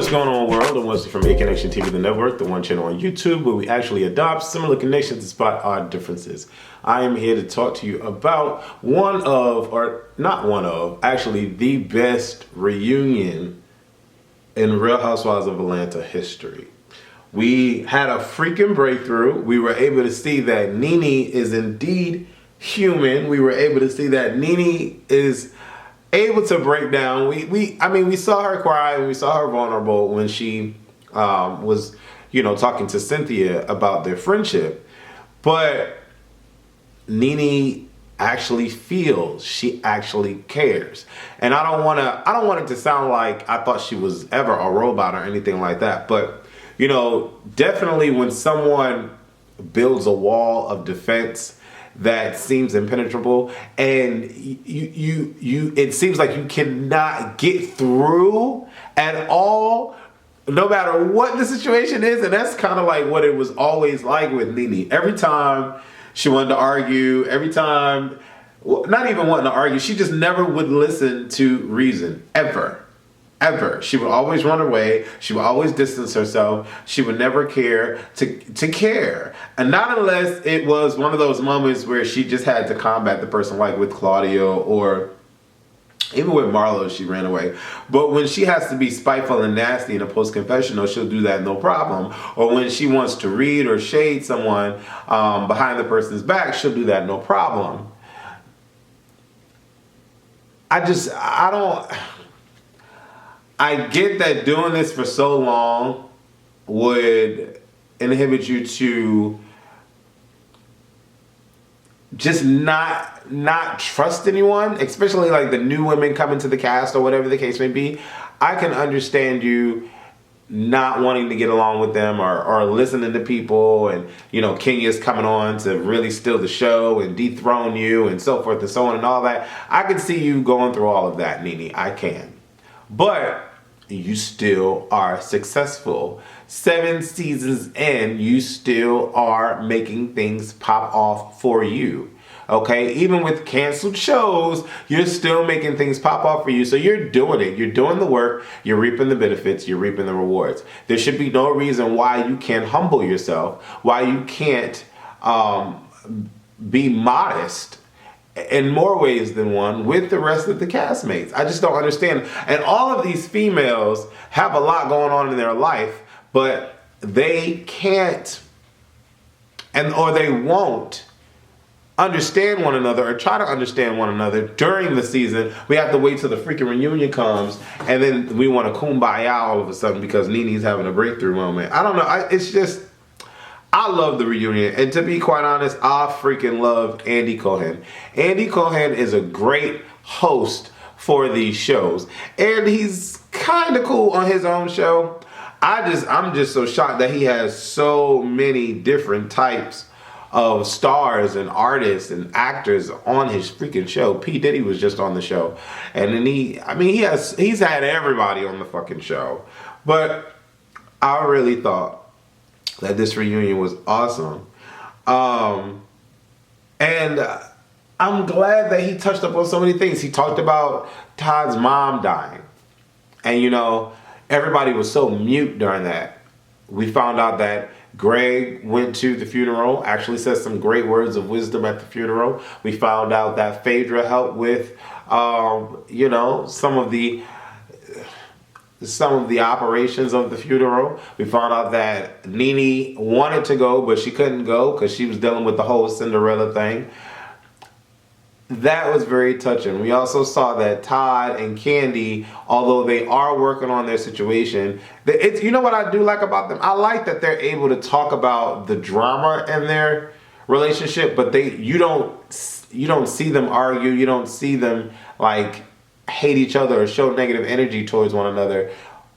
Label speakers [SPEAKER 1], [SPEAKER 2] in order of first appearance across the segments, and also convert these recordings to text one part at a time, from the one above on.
[SPEAKER 1] What's going on, world, and what's from Aconnectiontv, the network, the one channel on YouTube where we actually adopt similar connections to spot odd differences. I am here to talk to you about actually the best reunion in Real Housewives of Atlanta history. We had a freaking breakthrough. We were able to see that Nene is indeed human. We were able to see that Nene is able to break down. We saw her cry, we saw her vulnerable when she was, talking to Cynthia about their friendship. But Nene actually feels, she actually cares. And I don't want it to sound like I thought she was ever a robot or anything like that. But, definitely when someone builds a wall of defense that seems impenetrable, and it seems like you cannot get through at all, no matter what the situation is. And that's kind of like what it was always like with Nene. Every time she wanted to argue, not even wanting to argue, she just never would listen to reason, ever. She would always run away. She would always distance herself. She would never care to care. And not unless it was one of those moments where she just had to combat the person, like with Claudio, or even with Marlo, she ran away. But when she has to be spiteful and nasty in a post-confessional, she'll do that no problem. Or when she wants to read or shade someone behind the person's back, she'll do that no problem. I get that doing this for so long would inhibit you to just not trust anyone, especially like the new women coming to the cast or whatever the case may be. I can understand you not wanting to get along with them or listening to people, and Kenya's coming on to really steal the show and dethrone you and so forth and so on and all that. I can see you going through all of that, Nene. I can. But you still are successful. 7 seasons in, you still are making things pop off for you. Okay? Even with canceled shows, you're still making things pop off for you. So you're doing it. You're doing the work. You're reaping the benefits. You're reaping the rewards. There should be no reason why you can't humble yourself, why you can't be modest in more ways than one with the rest of the castmates. I just don't understand. And all of these females have a lot going on in their life, but they can't or they won't understand one another or try to understand one another during the season. We have to wait till the freaking reunion comes, and then we want to kumbaya all of a sudden because Nene's having a breakthrough moment. I don't know. I love the reunion, and to be quite honest, I freaking love Andy Cohen. Andy Cohen is a great host for these shows, and he's kind of cool on his own show. I'm just so shocked that he has so many different types of stars and artists and actors on his freaking show. P. Diddy was just on the show, and then he's had everybody on the fucking show. But I really thought that this reunion was awesome. And I'm glad that he touched up on so many things. He talked about Todd's mom dying. And everybody was so mute during that. We found out that Greg went to the funeral, actually said some great words of wisdom at the funeral. We found out that Phaedra helped with, some of the operations of the funeral. We found out that Nene wanted to go, but she couldn't go because she was dealing with the whole Cinderella thing. That was very touching. We also saw that Todd and Candy, although they are working on their situation, what I do like about them? I like that they're able to talk about the drama in their relationship, but you don't see them argue. You don't see them hate each other or show negative energy towards one another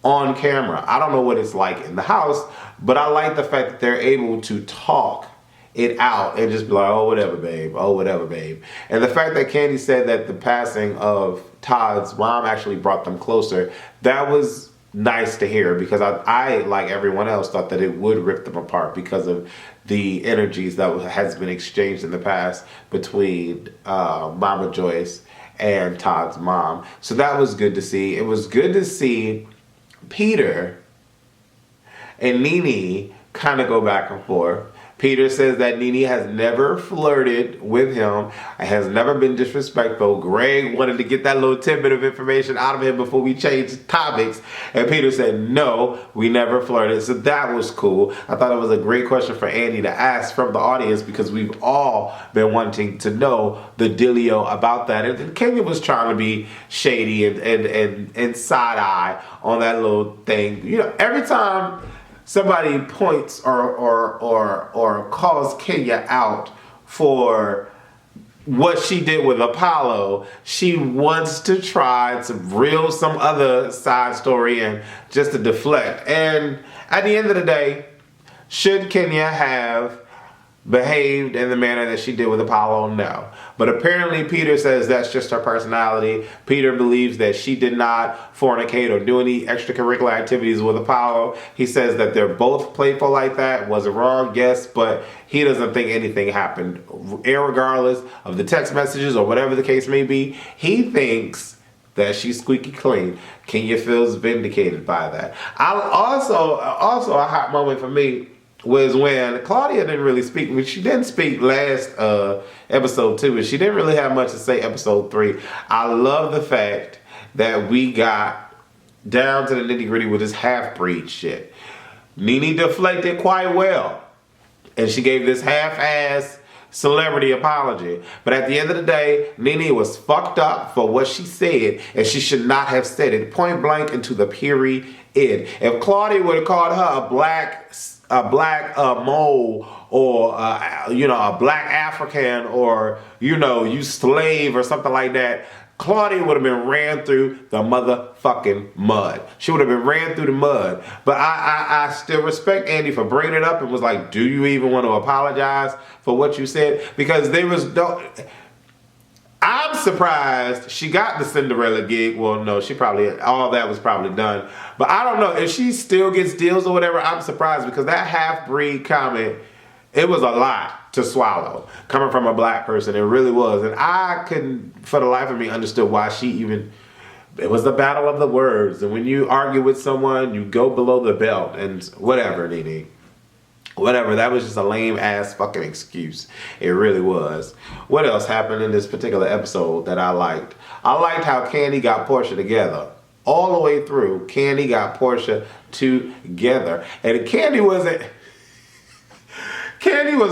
[SPEAKER 1] on camera. I don't know what it's like in the house, but I like the fact that they're able to talk it out and just be like, oh, whatever, babe. Oh, whatever, babe. And the fact that Candy said that the passing of Todd's mom actually brought them closer, that was nice to hear, because I like everyone else, thought that it would rip them apart because of the energies that has been exchanged in the past between Mama Joyce and Todd's mom. So that was good to see. It was good to see Peter and Nene kind of go back and forth. Peter says that Nene has never flirted with him, has never been disrespectful. Greg wanted to get that little tidbit of information out of him before we changed topics. And Peter said, no, we never flirted. So that was cool. I thought it was a great question for Andy to ask from the audience because we've all been wanting to know the dealio about that. And Kenya was trying to be shady and side-eye on that little thing. You know, every time somebody points or calls Kenya out for what she did with Apollo, she wants to try to reel some other side story in just to deflect. And at the end of the day, should Kenya have behaved in the manner that she did with Apollo? No. But apparently Peter says that's just her personality. Peter believes that she did not fornicate or do any extracurricular activities with Apollo. He says that they're both playful like that. Was it wrong? Yes, but he doesn't think anything happened. Irregardless of the text messages or whatever the case may be, he thinks that she's squeaky clean. Kenya feels vindicated by that. Also a hot moment for me was when Claudia didn't really speak. I mean, she didn't speak last episode 2, and she didn't really have much to say episode 3. I love the fact that we got down to the nitty gritty with this half-breed shit. Nene deflected quite well, and she gave this half-ass celebrity apology. But at the end of the day, Nene was fucked up for what she said, and she should not have said it point blank into the period. If Claudia would have called her a black mole or a black African or you slave or something like that, Claudia would have been ran through the motherfucking mud. She would have been ran through the mud. But I still respect Andy for bringing it up and was like, do you even want to apologize for what you said? Because there was no... I'm surprised she got the Cinderella gig. Well, no, all that was probably done. But I don't know, if she still gets deals or whatever, I'm surprised because that half-breed comment, it was a lot to swallow coming from a black person. It really was. And I couldn't, for the life of me, understood why she even... It was the battle of the words. And when you argue with someone, you go below the belt and whatever, Nene. Whatever, that was just a lame ass fucking excuse. It really was. What else happened in this particular episode that I liked? I liked how Kandi got Portia together. All the way through, Kandi got Portia together. And Kandi was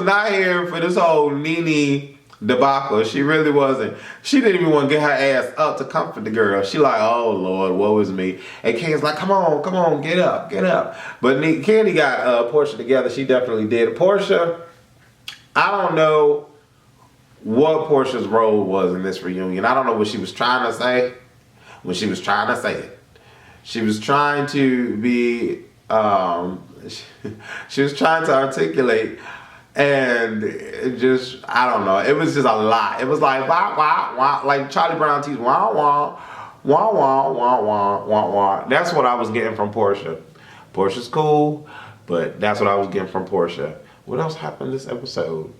[SPEAKER 1] not here for this whole Nene debacle. She really wasn't. She didn't even want to get her ass up to comfort the girl. She like, oh Lord, woe is me. And Kandi's like, come on, get up. But Kandi got Portia together. She definitely did. Portia, I don't know what Portia's role was in this reunion. I don't know what she was trying to say when she was trying to say it. She was trying to be, she was trying to articulate. And it just, I don't know. It was just a lot. It was like, wah, wah, wah, like Charlie Brown teeth, wah, wah, wah, wah, wah, wah, wah, wah. That's what I was getting from Portia. Portia's cool, but that's what I was getting from Portia. What else happened this episode?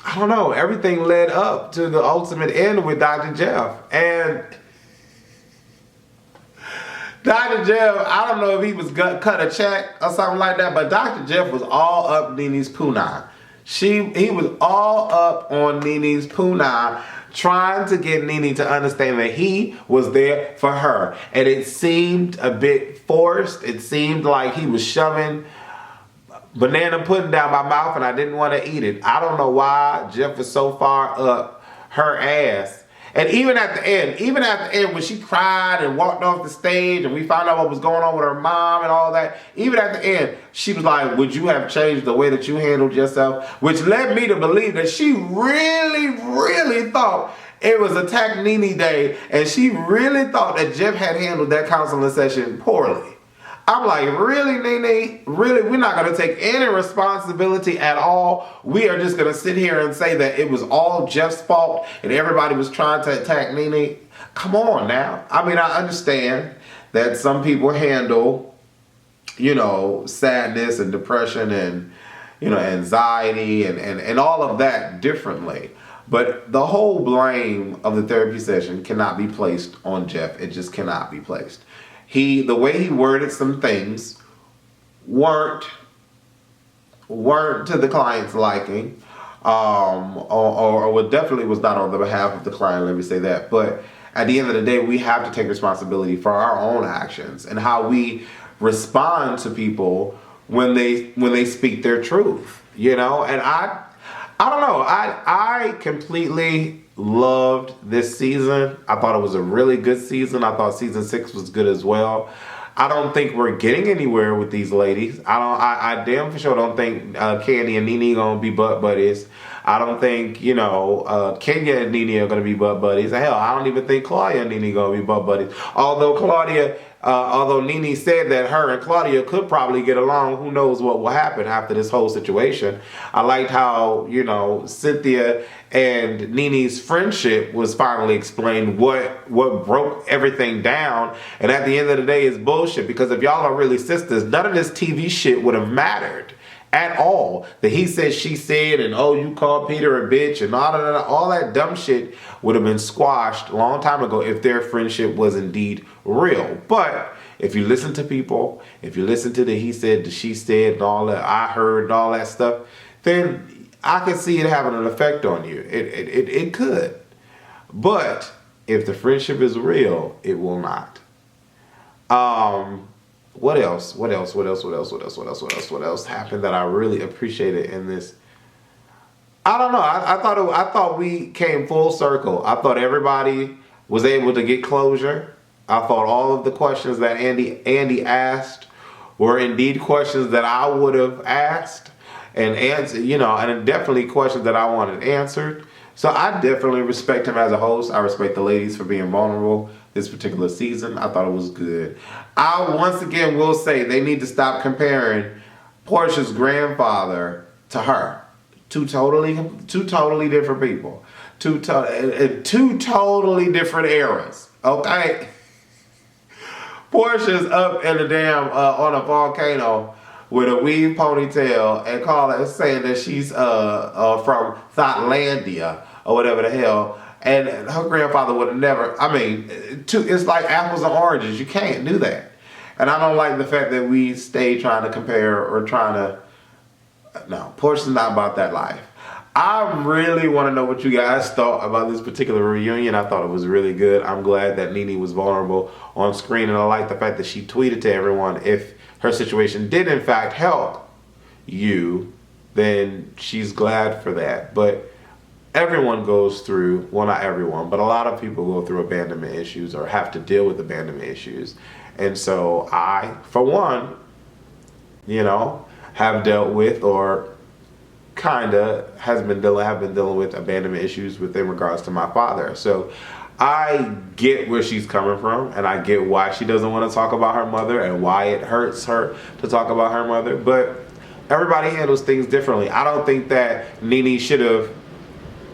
[SPEAKER 1] I don't know. Everything led up to the ultimate end with Dr. Jeff. And Dr. Jeff, I don't know if he was cut a check or something like that, but Dr. Jeff was all up Nene's punai. He was all up on Nene's punai, trying to get Nene to understand that he was there for her. And it seemed a bit forced. It seemed like he was shoving banana pudding down my mouth and I didn't want to eat it. I don't know why Jeff was so far up her ass. And even at the end, when she cried and walked off the stage and we found out what was going on with her mom and all that, even at the end, she was like, would you have changed the way that you handled yourself? Which led me to believe that she really, really thought it was Attack Nene Day and she really thought that Jeff had handled that counseling session poorly. I'm like, really, Nene? Really? We're not going to take any responsibility at all. We are just going to sit here and say that it was all Jeff's fault and everybody was trying to attack Nene. Come on now. I mean, I understand that some people handle, sadness and depression and, anxiety and all of that differently. But the whole blame of the therapy session cannot be placed on Jeff. It just cannot be placed. The way he worded some things weren't to the client's liking, or definitely was not on the behalf of the client. Let me say that. But at the end of the day, we have to take responsibility for our own actions and how we respond to people when they speak their truth. And I don't know. I completely loved this season. I thought it was a really good season. I thought season 6 was good as well. I don't think we're getting anywhere with these ladies. I damn for sure don't think Candy and Nene gonna be butt buddies. I don't think, Kenya and Nene are gonna be butt buddies. Hell, I don't even think Claudia and Nene gonna be butt buddies. Although Nene said that her and Claudia could probably get along, who knows what will happen after this whole situation. I liked how, Cynthia and Nene's friendship was finally explained, what broke everything down. And at the end of the day, it's bullshit, because if y'all are really sisters, none of this TV shit would have mattered at all. The he said, she said, and you called Peter a bitch, and all that dumb shit would have been squashed a long time ago if their friendship was indeed real. But if you listen to people, if you listen to the he said, the she said, and all that I heard and all that stuff, then I can see it having an effect on you. It could. But if the friendship is real, it will not. What else happened that I really appreciated in this? I don't know. I thought we came full circle. I thought everybody was able to get closure. I thought all of the questions that Andy asked were indeed questions that I would have asked and answered, and definitely questions that I wanted answered. So I definitely respect him as a host. I respect the ladies for being vulnerable this particular season. I thought it was good. I once again will say they need to stop comparing Portia's grandfather to her. Two totally different people. Two totally different eras. Okay? Portia's up in the damn on a volcano with a weave ponytail and saying that she's from Thotlandia or whatever the hell, and her grandfather would have never. It's like apples and oranges. You can't do that. And I don't like the fact that we stay trying to compare or no, Portia's not about that life. I really want to know what you guys thought about this particular reunion. I thought it was really good. I'm glad that Nene was vulnerable on screen, and I like the fact that she tweeted to everyone if her situation did in fact help you, then she's glad for that. But everyone goes through, well, not everyone, but a lot of people go through abandonment issues or have to deal with abandonment issues. And so I, for one, have dealt with or have been dealing with abandonment issues within regards to my father. So I get where she's coming from, and I get why she doesn't want to talk about her mother and why it hurts her to talk about her mother. But everybody handles things differently. I don't think that Nene should have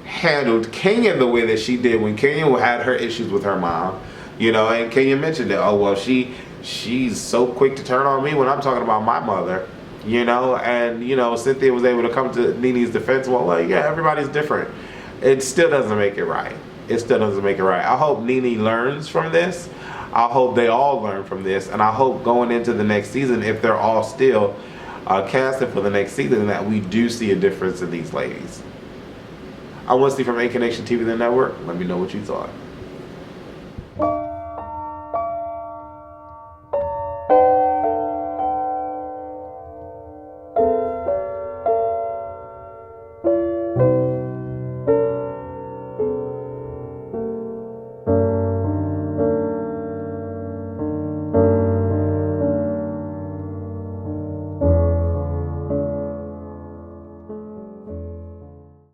[SPEAKER 1] handled Kenya the way that she did when Kenya had her issues with her mom. And Kenya mentioned it. Oh, well, she's so quick to turn on me when I'm talking about my mother. And Cynthia was able to come to Nene's defense. Well, yeah, everybody's different. It still doesn't make it right. I hope Nene learns from this. I hope they all learn from this. And I hope going into the next season, if they're all still casted for the next season, that we do see a difference in these ladies. I want to see from Aconnectiontv, the network. Let me know what you thought.